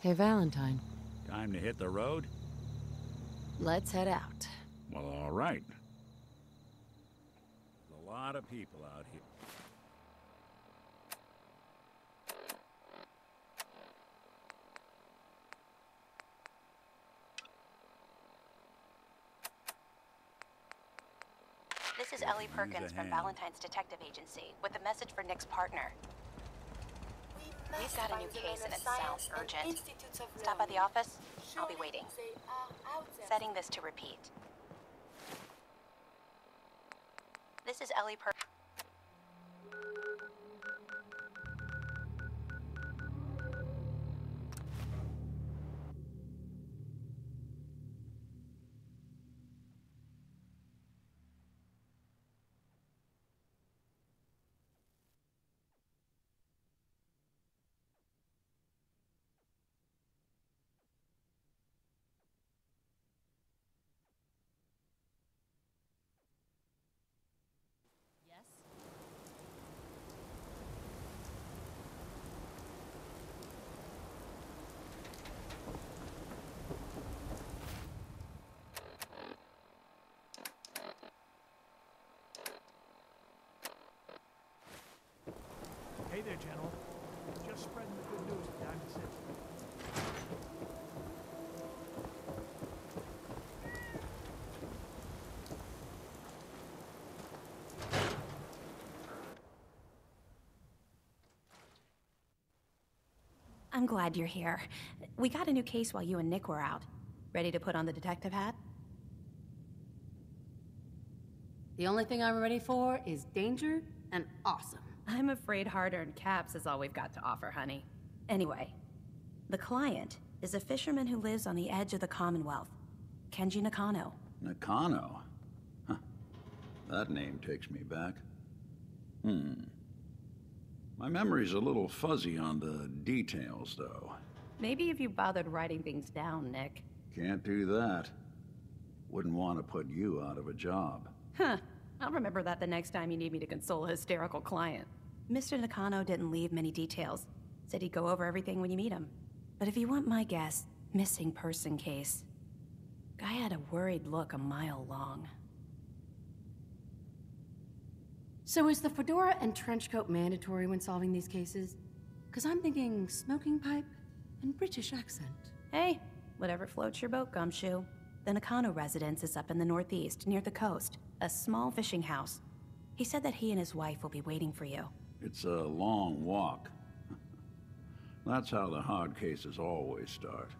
Hey, Valentine. Time to hit the road? Let's head out. Well, all right. There's a lot of people out here. This is Ellie Perkins from Valentine's Detective Agency with a message for Nick's partner. We've got a new case and it sounds urgent. Stop by the office. I'll be waiting. Setting this to repeat. This is Ellie Perkins. Hey there, General. Just spreading the good news at Diamond City. I'm glad you're here. We got a new case while you and Nick were out. Ready to put on the detective hat? The only thing I'm ready for is danger and awesome. I'm afraid hard-earned caps is all we've got to offer, honey. Anyway, the client is a fisherman who lives on the edge of the Commonwealth, Kenji Nakano. Nakano? Huh. That name takes me back. My memory's a little fuzzy on the details, though. Maybe if you bothered writing things down, Nick. Can't do that. Wouldn't want to put you out of a job. Huh. I'll remember that the next time you need me to console a hysterical client. Mr. Nakano didn't leave many details. Said he'd go over everything when you meet him. But if you want my guess, missing person case. Guy had a worried look a mile long. So is the fedora and trench coat mandatory when solving these cases? Because I'm thinking smoking pipe and British accent. Hey, whatever floats your boat, Gumshoe. The Nakano residence is up in the northeast, near the coast. A small fishing house. He said that he and his wife will be waiting for you. It's a long walk. That's how the hard cases always start.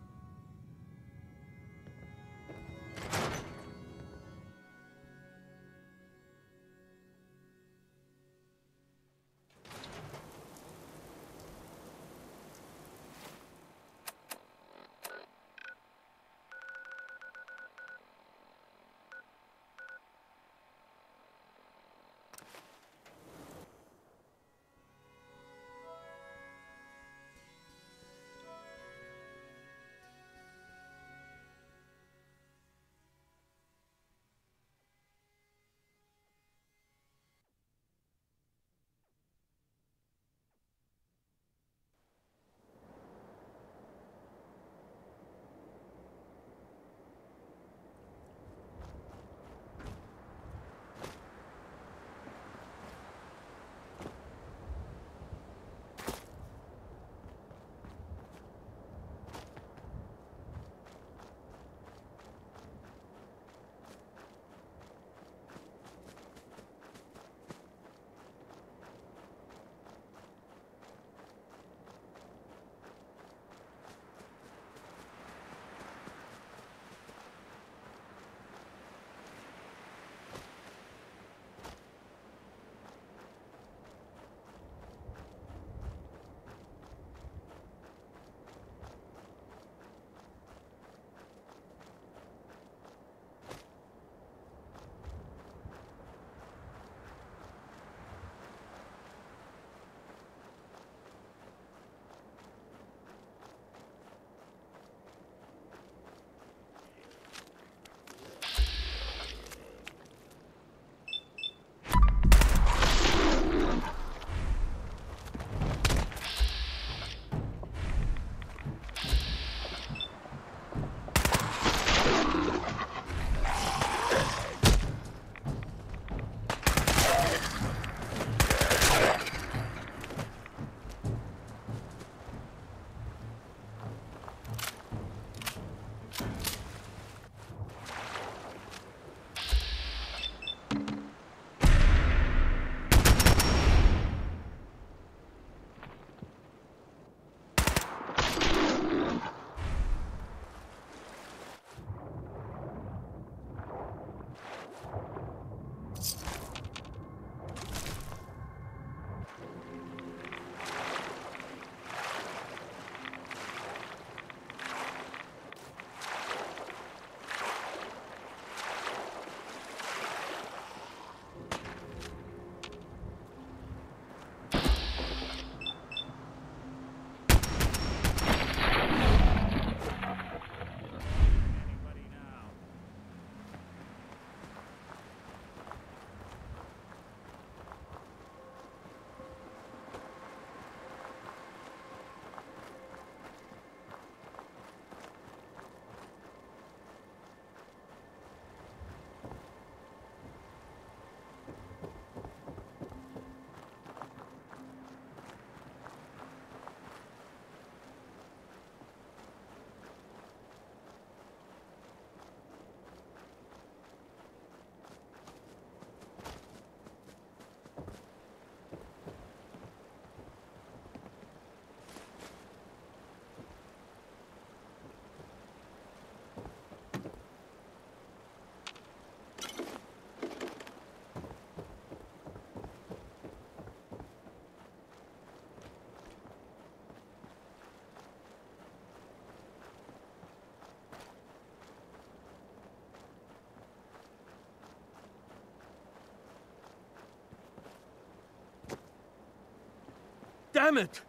Damn it!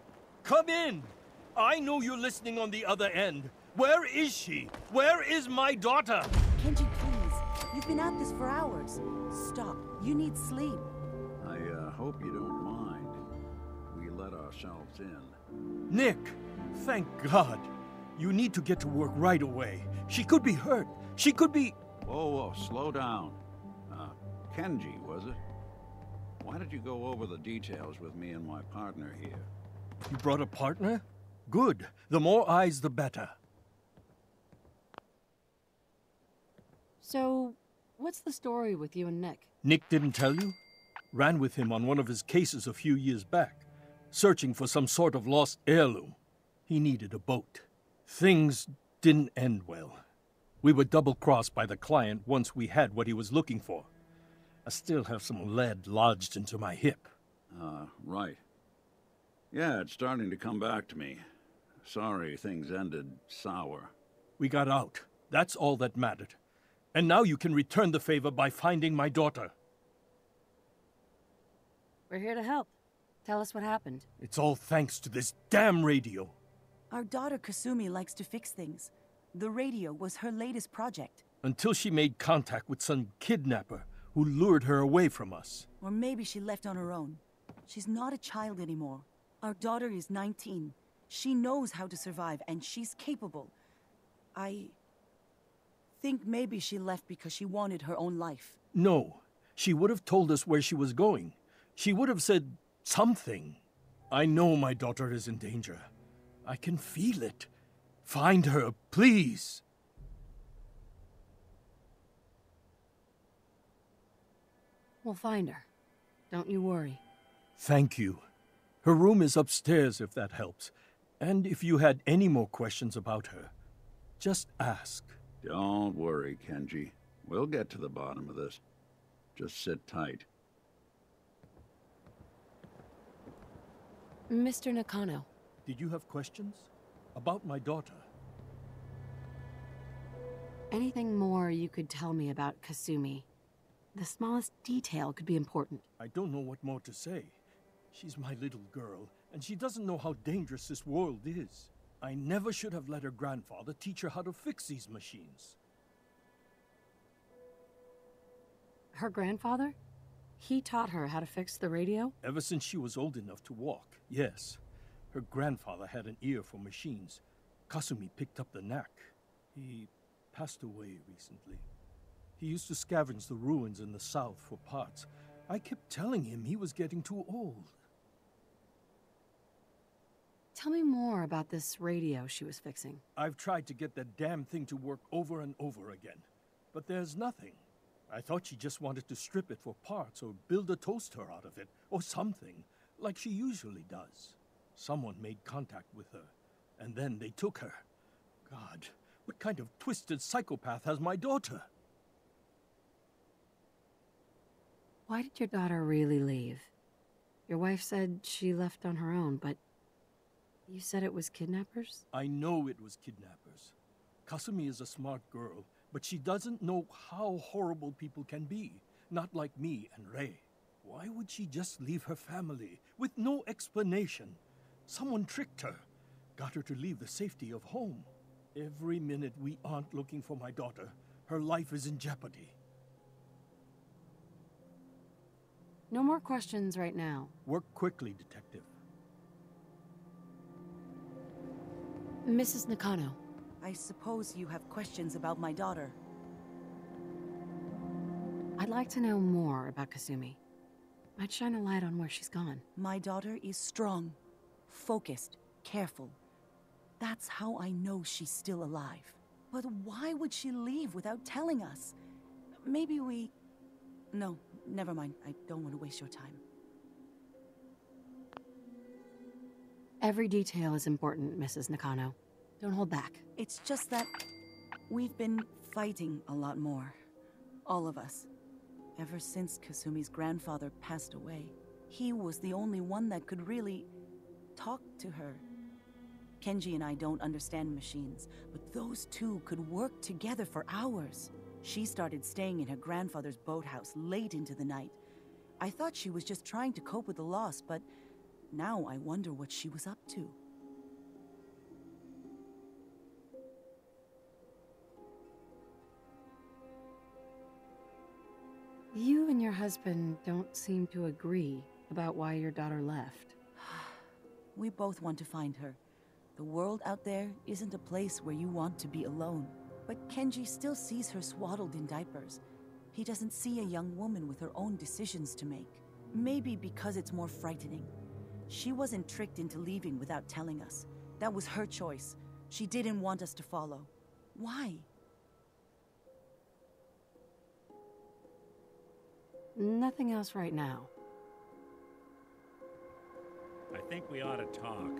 Come in! I know you're listening on the other end. Where is she? Where is my daughter? Kenji, please. You've been at this for hours. Stop. You need sleep. I hope you don't mind. We let ourselves in. Nick, thank God. You need to get to work right away. She could be hurt. She could be... Whoa, slow down. Kenji, was it? Why did you go over the details with me and my partner here? You brought a partner? Good. The more eyes, the better. So, what's the story with you and Nick? Nick didn't tell you? Ran with him on one of his cases a few years back, searching for some sort of lost heirloom. He needed a boat. Things didn't end well. We were double-crossed by the client once we had what he was looking for. I still have some lead lodged into my hip. Right. Yeah, it's starting to come back to me. Sorry things ended sour. We got out. That's all that mattered. And now you can return the favor by finding my daughter. We're here to help. Tell us what happened. It's all thanks to this damn radio. Our daughter Kasumi likes to fix things. The radio was her latest project. Until she made contact with some kidnapper who lured her away from us. Or maybe she left on her own. She's not a child anymore. Our daughter is 19. She knows how to survive, and she's capable. I think maybe she left because she wanted her own life. No, she would have told us where she was going. She would have said something. I know my daughter is in danger. I can feel it. Find her, please. We'll find her. Don't you worry. Thank you. Her room is upstairs, if that helps. And if you had any more questions about her, just ask. Don't worry, Kenji. We'll get to the bottom of this. Just sit tight. Mr. Nakano. Did you have questions? About my daughter? Anything more you could tell me about Kasumi? The smallest detail could be important. I don't know what more to say. She's my little girl, and she doesn't know how dangerous this world is. I never should have let her grandfather teach her how to fix these machines. Her grandfather? He taught her how to fix the radio? Ever since she was old enough to walk, yes. Her grandfather had an ear for machines. Kasumi picked up the knack. He passed away recently. He used to scavenge the ruins in the south for parts. I kept telling him he was getting too old. Tell me more about this radio she was fixing. I've tried to get that damn thing to work over and over again, but there's nothing. I thought she just wanted to strip it for parts or build a toaster out of it, or something, like she usually does. Someone made contact with her, and then they took her. God, what kind of twisted psychopath has my daughter? Why did your daughter really leave? Your wife said she left on her own, but you said it was kidnappers? I know it was kidnappers. Kasumi is a smart girl, but she doesn't know how horrible people can be. Not like me and Rei. Why would she just leave her family with no explanation? Someone tricked her, got her to leave the safety of home. Every minute we aren't looking for my daughter, her life is in jeopardy. No more questions right now. Work quickly, Detective. Mrs. Nakano. I suppose you have questions about my daughter. I'd like to know more about Kasumi. Might shine a light on where she's gone. My daughter is strong, focused, careful. That's how I know she's still alive. But why would she leave without telling us? Maybe we... No, never mind. I don't want to waste your time. Every detail is important, Mrs. Nakano. Don't hold back. It's just that we've been fighting a lot more. All of us. Ever since Kasumi's grandfather passed away. He was the only one that could really talk to her. Kenji and I don't understand machines, but those two could work together for hours. She started staying in her grandfather's boathouse late into the night. I thought she was just trying to cope with the loss, but Now I wonder what she was up to. You and your husband don't seem to agree about why your daughter left. We both want to find her. The world out there isn't a place where you want to be alone. But Kenji still sees her swaddled in diapers. He doesn't see a young woman with her own decisions to make. Maybe because it's more frightening. She wasn't tricked into leaving without telling us. That was her choice. She didn't want us to follow. Why? Nothing else right now. I think we ought to talk.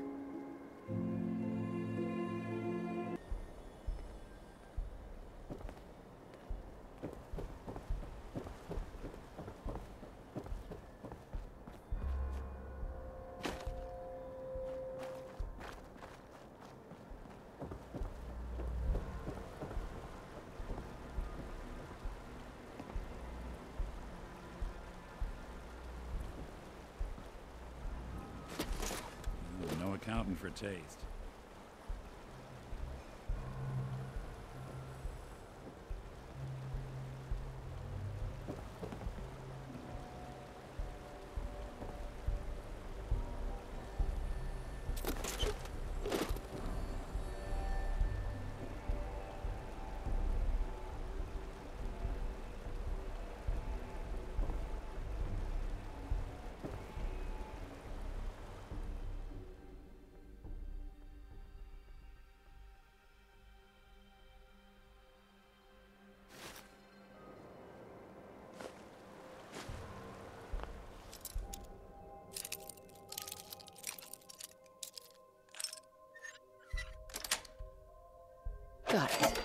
No accounting for taste. Got it.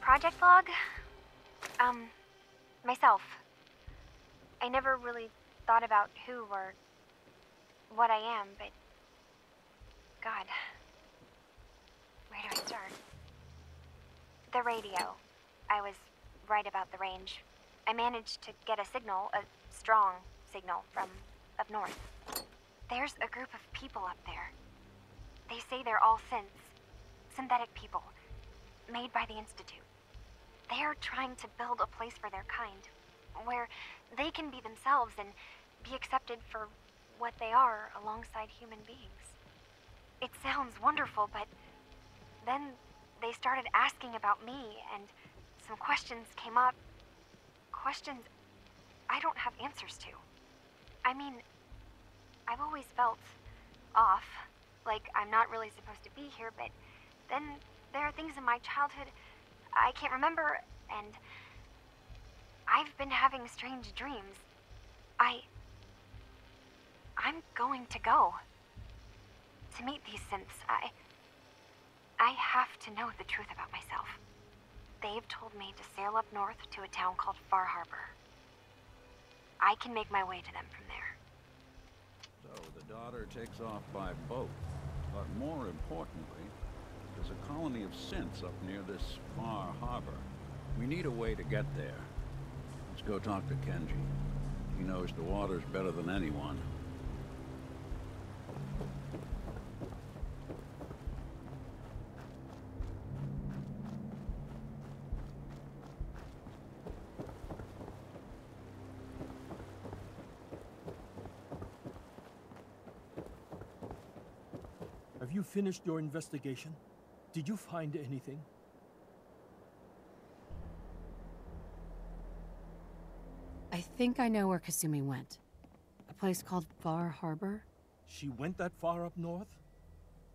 Project log? Myself. I never really thought about who or what I am, but God, where do I start? The radio. I was right about the range. I managed to get a signal, a strong signal, from up north. There's a group of people up there. They say they're all synthetic people, made by the Institute. They're trying to build a place for their kind, where they can be themselves and be accepted for what they are alongside human beings. It sounds wonderful, but then they started asking about me, and some questions came up. Questions I don't have answers to. I mean, I've always felt off, like I'm not really supposed to be here, but then there are things in my childhood I can't remember, and I've been having strange dreams. I'm going to go to meet these synths. I have to know the truth about myself. They've told me to sail up north to a town called Far Harbor. I can make my way to them from there. So the daughter takes off by boat. But more importantly, there's a colony of synths up near this Far Harbor. We need a way to get there. Let's go talk to Kenji. He knows the waters better than anyone. Have you finished your investigation? Did you find anything? I think I know where Kasumi went. A place called Far Harbor? She went that far up north?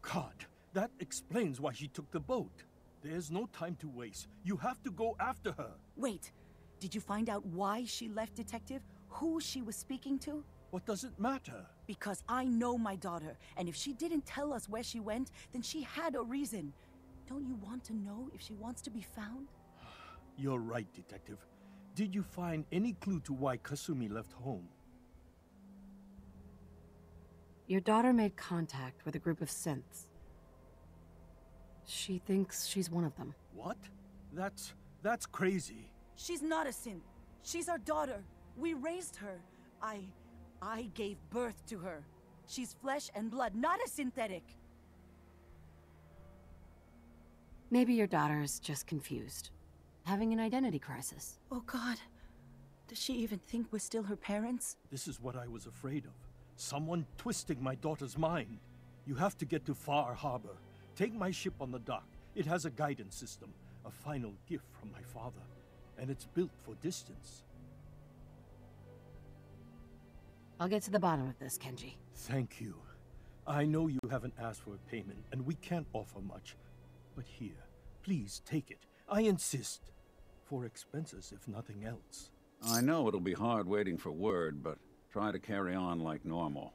God, that explains why she took the boat. There's no time to waste. You have to go after her. Wait, did you find out why she left, Detective? Who she was speaking to? What does it matter? Because I know my daughter, and if she didn't tell us where she went, then she had a reason. Don't you want to know if she wants to be found? You're right, Detective. Did you find any clue to why Kasumi left home? Your daughter made contact with a group of synths. She thinks she's one of them. What? That's crazy. She's not a synth. She's our daughter. We raised her. I gave birth to her. She's flesh and blood, not a synthetic. Maybe your daughter is just confused, having an identity crisis. Oh God. Does she even think we're still her parents? This is what I was afraid of. Someone twisting my daughter's mind. You have to get to Far Harbor. Take my ship on the dock. It has a guidance system, a final gift from my father. And it's built for distance. I'll get to the bottom of this, Kenji. Thank you. I know you haven't asked for a payment, and we can't offer much. But here, please take it. I insist. For expenses, if nothing else. I know it'll be hard waiting for word, but try to carry on like normal.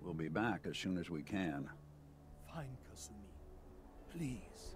We'll be back as soon as we can. Fine, Kasumi. Please.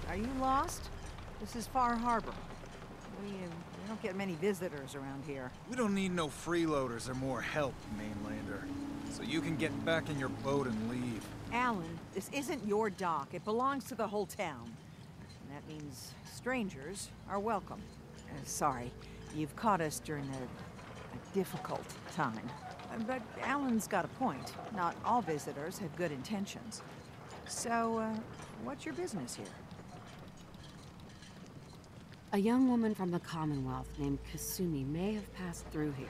Are you lost? This is Far Harbor. We don't get many visitors around here. We don't need no freeloaders or more help, mainlander. So you can get back in your boat and leave. Alan, this isn't your dock. It belongs to the whole town. And that means strangers are welcome. Sorry, you've caught us during a difficult time. But Alan's got a point. Not all visitors have good intentions. So, what's your business here? A young woman from the Commonwealth named Kasumi may have passed through here.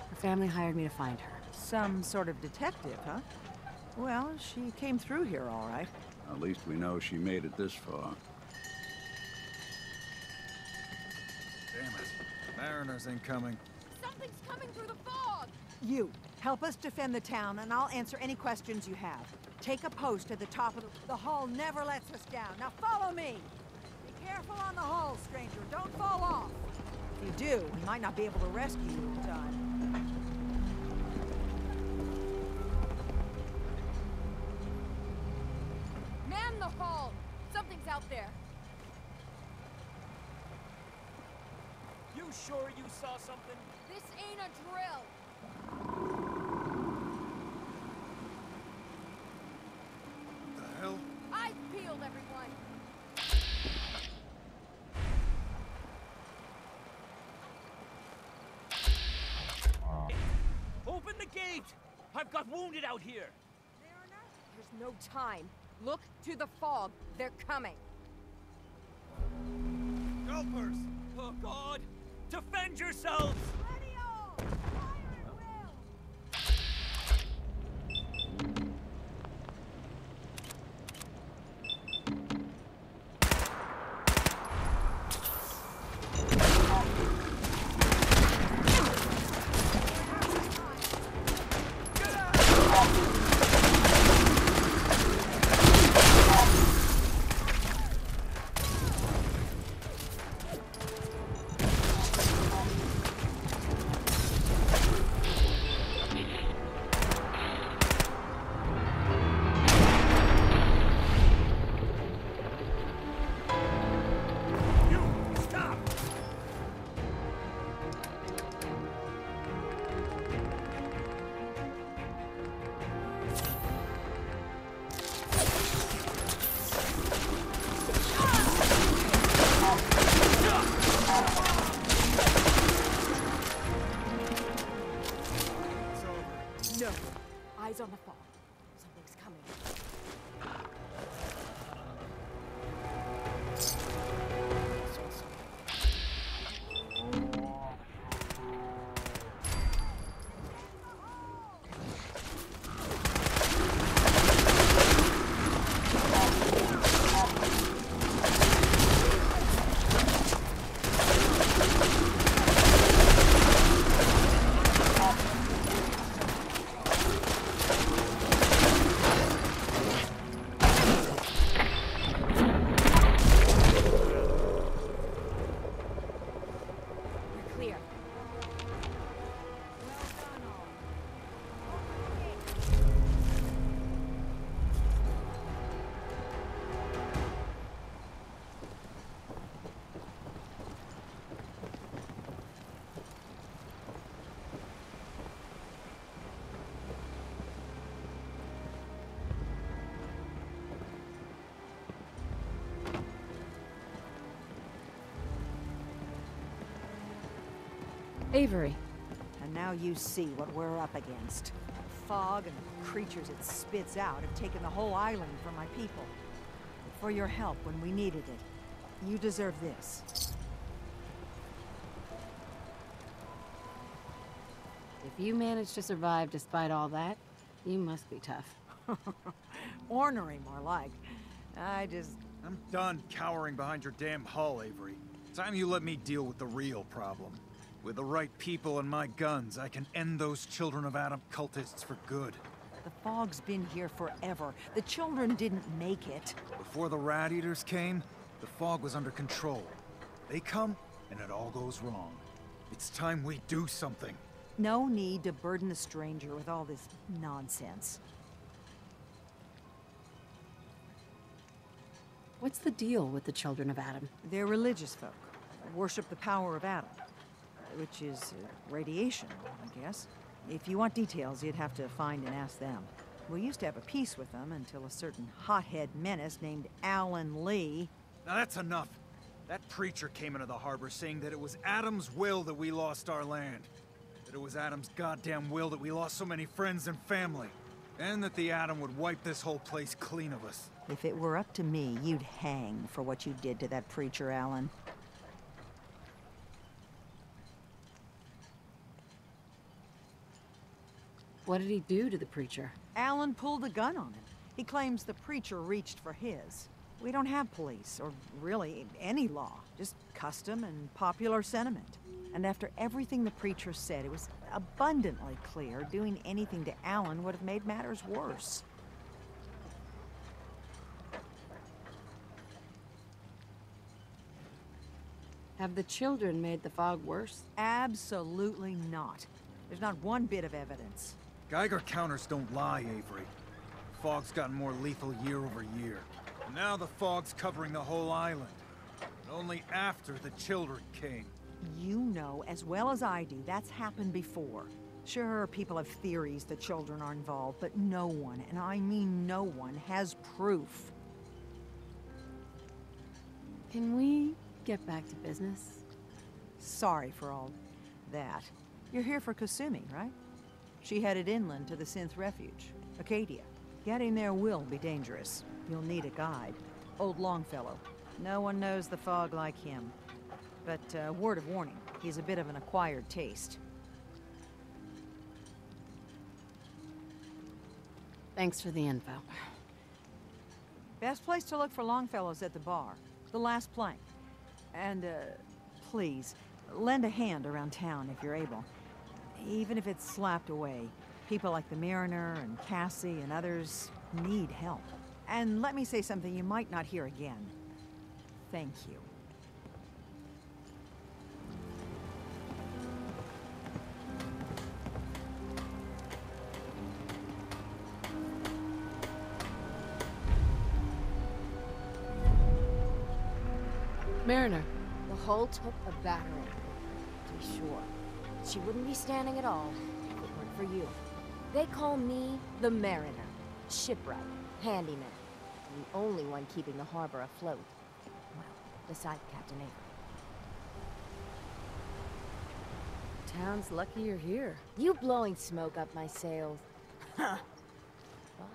Her family hired me to find her. Some sort of detective, huh? Well, she came through here all right. At least we know she made it this far. Damn it. Mariners incoming. Something's coming through the fog! You, help us defend the town, and I'll answer any questions you have. Take a post at the top of the hull never lets us down. Now follow me! Be careful on the hull, stranger. Don't fall off. If you do, we might not be able to rescue you in time. Man the hull! Something's out there. You sure you saw something? This ain't a drill. The hell? Eyes peeled, everyone. Open the gate! I've got wounded out here. There's no time. Look to the fog. They're coming. Helpers! Oh, God! Defend yourselves! Ready all! Fire at will! No. Eyes on the fog. Something's coming. Avery. And now you see what we're up against. Fog and the creatures it spits out have taken the whole island from my people. For your help when we needed it. You deserve this. If you managed to survive despite all that, you must be tough. Ornery, more like. I'm done cowering behind your damn hull, Avery. Time you let me deal with the real problem. With the right people and my guns, I can end those Children of Adam cultists for good. The fog's been here forever. The children didn't make it. Before the Rat Eaters came, the fog was under control. They come, and it all goes wrong. It's time we do something. No need to burden a stranger with all this nonsense. What's the deal with the Children of Adam? They're religious folk. Worship the power of Adam. Which is radiation, I guess. If you want details, you'd have to find and ask them. We used to have a peace with them until a certain hothead menace named Alan Lee... Now that's enough. That preacher came into the harbor saying that it was Adam's will that we lost our land. That it was Adam's goddamn will that we lost so many friends and family. And that the Atom would wipe this whole place clean of us. If it were up to me, you'd hang for what you did to that preacher, Alan. What did he do to the preacher? Alan pulled a gun on him. He claims the preacher reached for his. We don't have police, or really any law. Just custom and popular sentiment. And after everything the preacher said, it was abundantly clear doing anything to Alan would have made matters worse. Have the children made the fog worse? Absolutely not. There's not one bit of evidence. Geiger counters don't lie, Avery. Fog's gotten more lethal year over year. And now the fog's covering the whole island. But only after the children came. You know as well as I do that's happened before. Sure, people have theories that children are involved, but no one, and I mean no one, has proof. Can we get back to business? Sorry for all that. You're here for Kasumi, right? She headed inland to the Synth Refuge, Acadia. Getting there will be dangerous. You'll need a guide. Old Longfellow. No one knows the fog like him. But, word of warning, he's a bit of an acquired taste. Thanks for the info. Best place to look for Longfellow's at the bar. The last plank. And, please, lend a hand around town if you're able. Even if it's slapped away. People like the Mariner and Cassie and others need help. And let me say something you might not hear again. Thank you. Mariner. The hull took a battering, to be sure. She wouldn't be standing at all if it weren't for you. They call me the Mariner. Shipwright, handyman, and the only one keeping the harbor afloat. Well, beside Captain Avery. Town's lucky you're here. You blowing smoke up my sails. Huh. But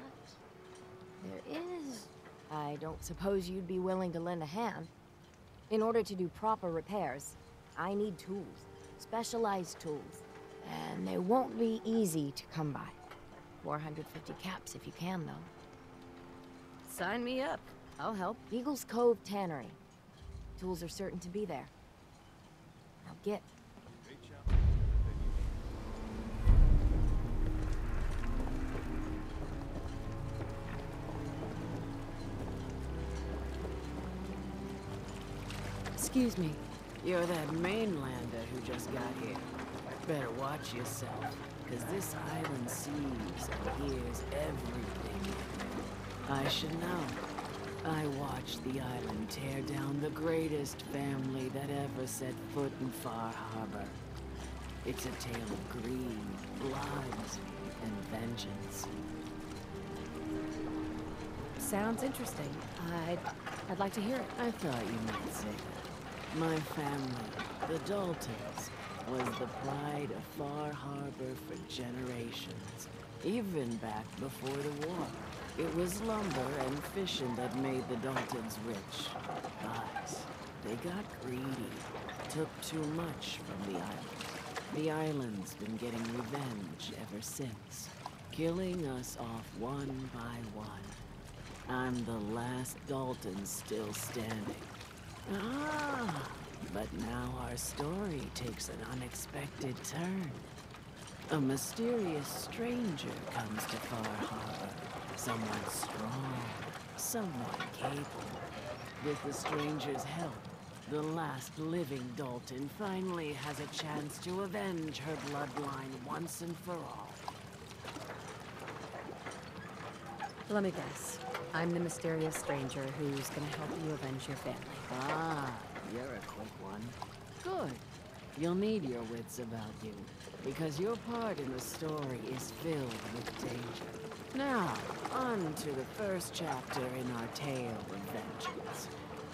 there is... I don't suppose you'd be willing to lend a hand. In order to do proper repairs, I need tools. Specialized tools. And they won't be easy to come by. 450 caps if you can, though. Sign me up. I'll help. Eagles Cove Tannery. Tools are certain to be there. Now get. Excuse me. You're that mainlander who just got here. Better watch yourself, because this island sees and hears everything. I should know. I watched the island tear down the greatest family that ever set foot in Far Harbor. It's a tale of greed, blood, and vengeance. Sounds interesting. I'd like to hear it. I thought you might say that. My family, the Daltons, was the pride of Far Harbor for generations, even back before the war. It was lumber and fishing that made the Daltons rich. But they got greedy, took too much from the island. The island's been getting revenge ever since, killing us off one by one. I'm the last Dalton still standing. But now our story takes an unexpected turn. A mysterious stranger comes to Far Harbor. Someone strong, someone capable. With the stranger's help, the last living Dalton finally has a chance to avenge her bloodline once and for all. Let me guess. I'm the mysterious stranger who's gonna help you avenge your family. Ah, you're a quick one. Good. You'll need your wits about you, because your part in the story is filled with danger. Now, on to the first chapter in our tale of vengeance.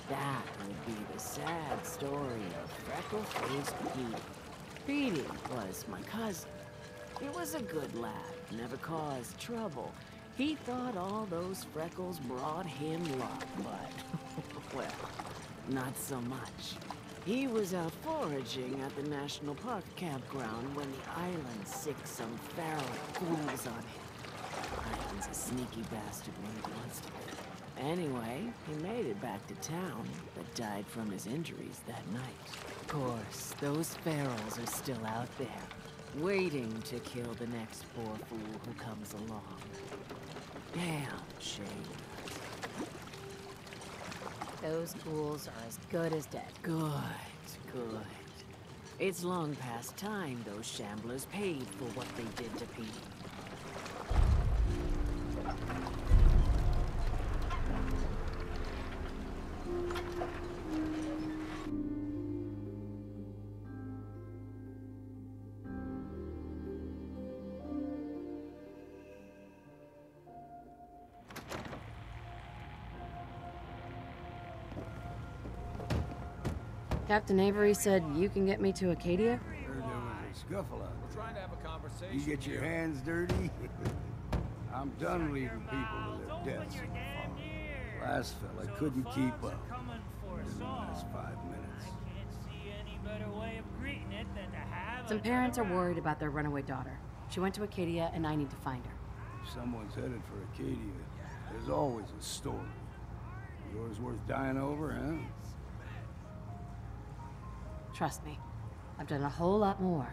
That would be the sad story of freckle-faced Petey. Petey was my cousin. He was a good lad, never caused trouble. He thought all those freckles brought him luck, but, well, not so much. He was out foraging at the National Park campground when the island sicked some feral fools on him. Island's a sneaky bastard when he wants to be. Anyway, he made it back to town, but died from his injuries that night. Of course, those ferals are still out there, waiting to kill the next poor fool who comes along. Damn shame. Those fools are as good as dead. Good, good. It's long past time those shamblers paid for what they did to Petey. Captain Avery said you can get me to Acadia? Heard there was a scuffle out We're trying to have a conversation. there. You get your hands dirty? I'm done leaving people to their deaths. Last fella couldn't keep up. In the last 5 minutes. Some parents are worried about their runaway daughter. She went to Acadia, and I need to find her. If someone's headed for Acadia, there's always a story. Yours worth dying over, huh? Trust me, I've done a whole lot more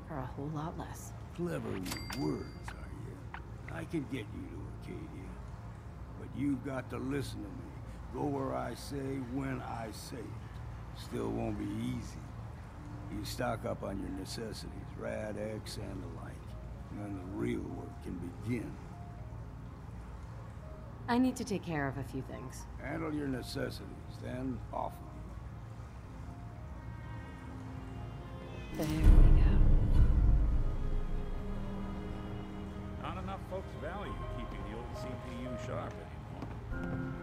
for a whole lot less. Clever with words, are you? I can get you to Acadia, but you've got to listen to me. Go where I say, when I say it. Still won't be easy. You stock up on your necessities, Rad, X, and the like. And then the real work can begin. I need to take care of a few things. Handle your necessities, then off with There we go. Not enough folks value keeping the old CPU sharp anymore.